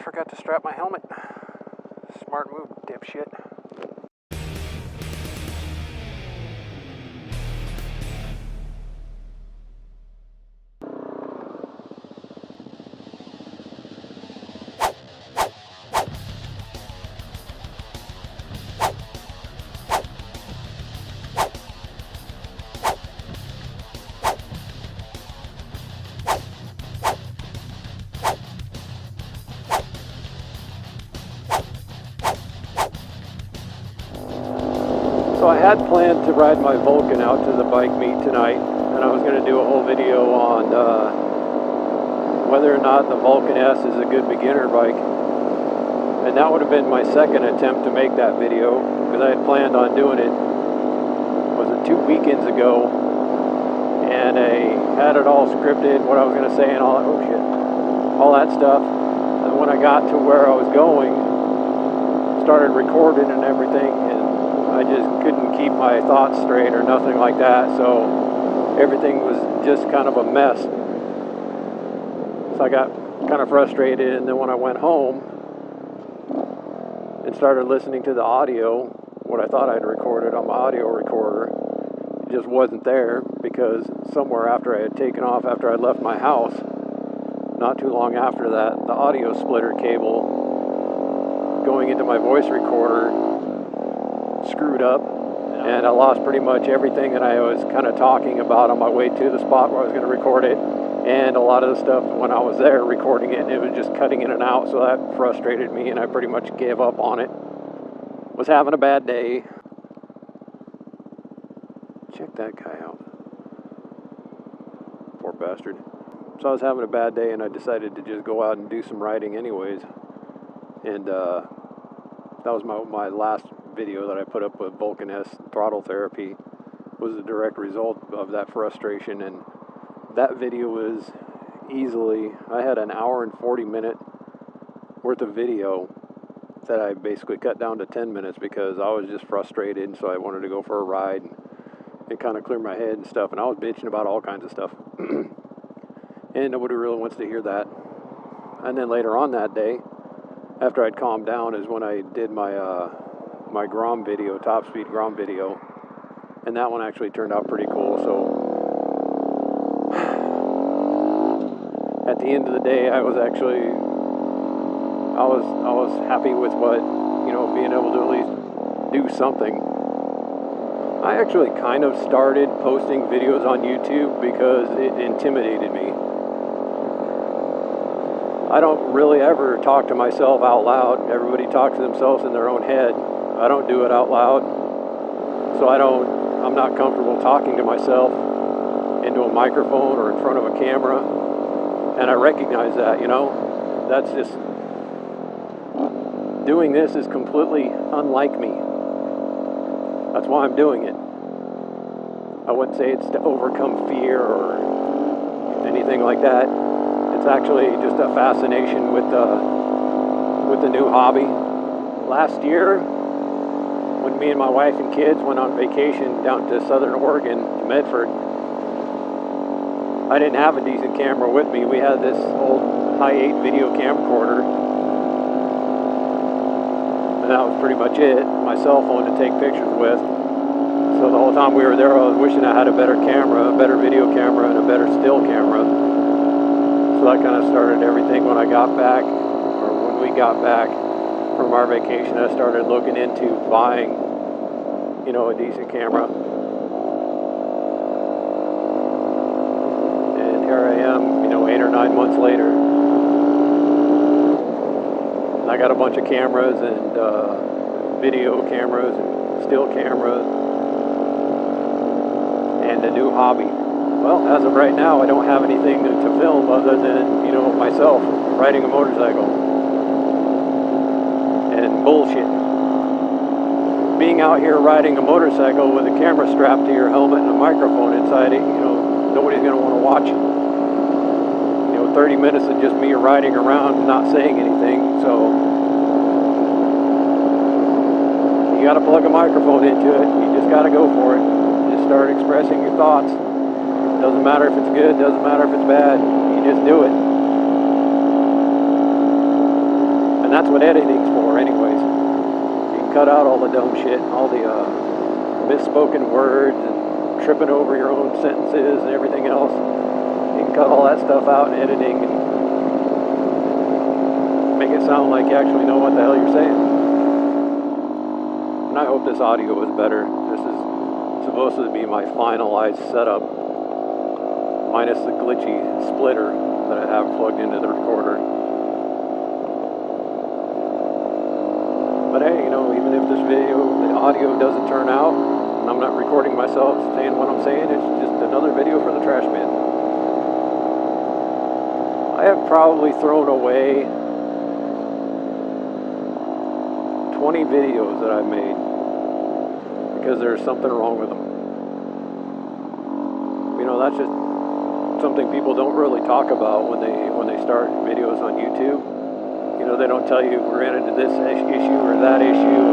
forgot to strap my helmet. Smart move, dipshit. So I had planned to ride my Vulcan out to the bike meet tonight, and I was going to do a whole video on whether or not the Vulcan S is a good beginner bike. And that would have been my second attempt to make that video, because I had planned on doing it, was it 2 weekends ago, and I had it all scripted, what I was going to say and all that, oh shit, all that stuff. And when I got to where I was going, started recording and everything, and I just couldn't keep my thoughts straight or nothing like that, so everything was just kind of a mess. So I got kind of frustrated, and then when I went home and started listening to the audio, what I thought I'd recorded on my audio recorder, it just wasn't there, because somewhere after I had taken off, after I left my house, not too long after that, the audio splitter cable going into my voice recorder screwed up, and I lost pretty much everything that I was kind of talking about on my way to the spot where I was going to record it, and a lot of the stuff when I was there recording it, it was just cutting in and out, so that frustrated me, and I pretty much gave up on it. Was having a bad day. Check that guy out. Poor bastard. So I was having a bad day, and I decided to just go out and do some riding anyways, and that was my last video that I put up with Vulcan S throttle therapy, was a direct result of that frustration. And that video was easily, I had an hour and 40 minute worth of video that I basically cut down to 10 minutes because I was just frustrated, and so I wanted to go for a ride and kind of clear my head and stuff, and I was bitching about all kinds of stuff. And nobody really wants to hear that. And then later on that day, after I'd calmed down, is when I did my my Grom video, top speed Grom video, and that one actually turned out pretty cool. So at the end of the day, I was happy with what, you know, being able to at least do something. I actually kind of started posting videos on YouTube because it intimidated me. I don't really ever talk to myself out loud. Everybody talks to themselves in their own head. I don't do it out loud. So I'm not comfortable talking to myself into a microphone or in front of a camera. And I recognize that, you know. That's just, doing this is completely unlike me. That's why I'm doing it. I wouldn't say it's to overcome fear or anything like that. It's actually just a fascination with the new hobby. Last year, when me and my wife and kids went on vacation down to Southern Oregon, to Medford, I didn't have a decent camera with me. We had this old Hi8 video camcorder, and that was pretty much it. My cell phone to take pictures with. So the whole time we were there, I was wishing I had a better camera, a better video camera, and a better still camera. So that kind of started everything when I got back, or when we got back from our vacation. I started looking into buying, you know, a decent camera. And here I am, you know, 8 or 9 months later. And I got a bunch of cameras and video cameras and still cameras and a new hobby. Well, as of right now, I don't have anything to film other than, you know, myself riding a motorcycle and bullshit. Being out here riding a motorcycle with a camera strapped to your helmet and a microphone inside it, you know, nobody's going to want to watch it. You know, 30 minutes of just me riding around and not saying anything, so you got to plug a microphone into it. You just got to go for it. Just start expressing your thoughts. Doesn't matter if it's good, doesn't matter if it's bad, you just do it. editing's for anyways. You can cut out all the dumb shit, all the misspoken words and tripping over your own sentences and everything else. You can cut all that stuff out in editing and make it sound like you actually know what the hell you're saying. And I hope this audio is better. This is supposed to be my finalized setup, minus the glitchy splitter that I have plugged into the recorder. But hey, you know, even if this video, the audio doesn't turn out, and I'm not recording myself saying what I'm saying, it's just another video for the trash bin. I have probably thrown away 20 videos that I've made because there's something wrong with them. You know, that's just something people don't really talk about when they start videos on YouTube. You know, they don't tell you we're into this issue or that issue.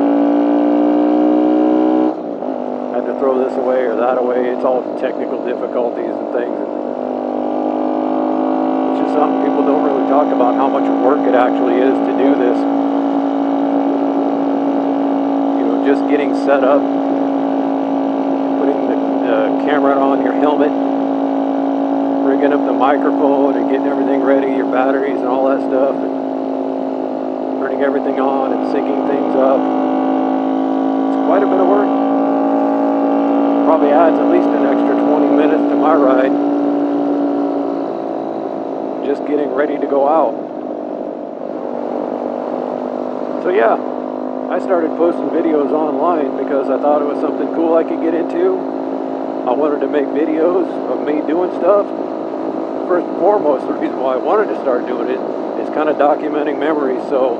I had to throw this away or that away. It's all technical difficulties and things. It's just something people don't really talk about, how much work it actually is to do this. You know, just getting set up, putting the camera on your helmet, rigging up the microphone and getting everything ready, your batteries and all that stuff, and turning everything on and syncing things up. It's quite a bit of work. Probably adds at least an extra 20 minutes to my ride. Just getting ready to go out. So yeah, I started posting videos online because I thought it was something cool I could get into. I wanted to make videos of me doing stuff. First and foremost, the reason why I wanted to start doing it is kind of documenting memories. So,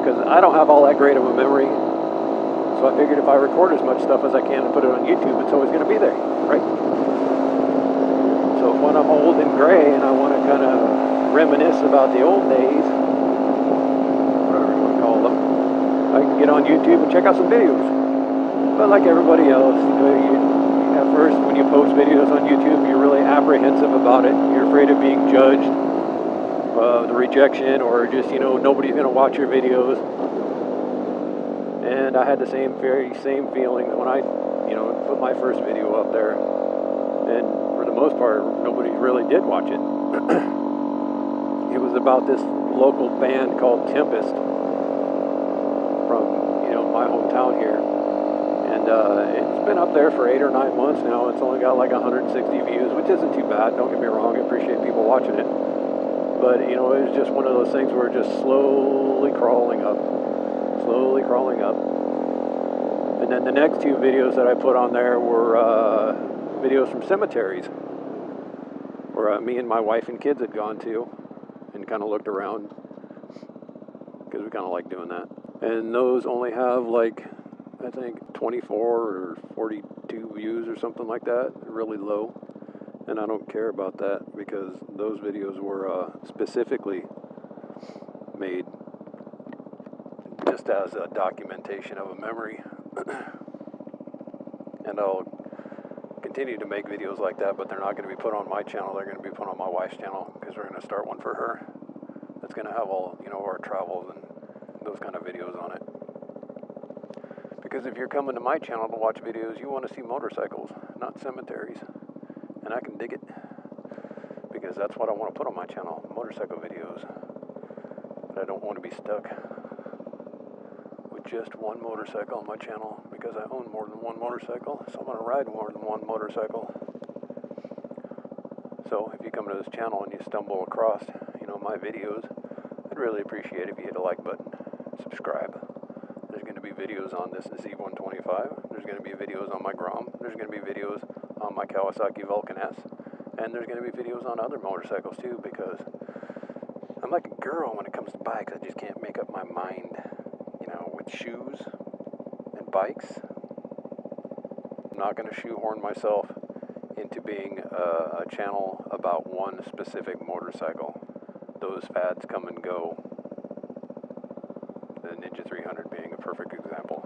because I don't have all that great of a memory, so I figured if I record as much stuff as I can and put it on YouTube, it's always going to be there, right? So when I'm old and gray and I want to kind of reminisce about the old days, whatever you want to call them, I can get on YouTube and check out some videos. But like everybody else, at first when you post videos on YouTube, you're really apprehensive about it. You're afraid of being judged, the rejection, or just, you know, nobody's going to watch your videos. And I had the very same feelings when I, you know, put my first video up there. And for the most part, nobody really did watch it. It was about this local band called Tempest from, you know, my hometown here. And it's been up there for 8 or 9 months now. It's only got like 160 views, which isn't too bad. Don't get me wrong. I appreciate people watching it. But, you know, it was just one of those things where just slowly crawling up. Slowly crawling up. And then the next 2 videos that I put on there were videos from cemeteries where me and my wife and kids had gone to and kind of looked around because we kind of like doing that. And those only have like, I think 24 or 42 views or something like that, really low. And I don't care about that because those videos were specifically made just as a documentation of a memory. And I'll continue to make videos like that, but they're not going to be put on my channel. They're going to be put on my wife's channel because we're going to start one for her. That's going to have all, you know, our travels and those kind of videos on it. Because if you're coming to my channel to watch videos, you want to see motorcycles, not cemeteries. And I can dig it, because that's what I want to put on my channel, motorcycle videos. But I don't want to be stuck with just one motorcycle on my channel, because I own more than one motorcycle, so I'm going to ride more than one motorcycle. So if you come to this channel and you stumble across, you know, my videos, I'd really appreciate if you hit a like button, subscribe. There's going to be videos on this Z125. There's going to be videos on my Grom. There's going to be videos on my Kawasaki Vulcan S. And there's going to be videos on other motorcycles too, because I'm like a girl when it comes to bikes. I just can't make up my mind, you know, with shoes and bikes. I'm not going to shoehorn myself into being a channel about one specific motorcycle. Those fads come and go. The Ninja 300 being a perfect example.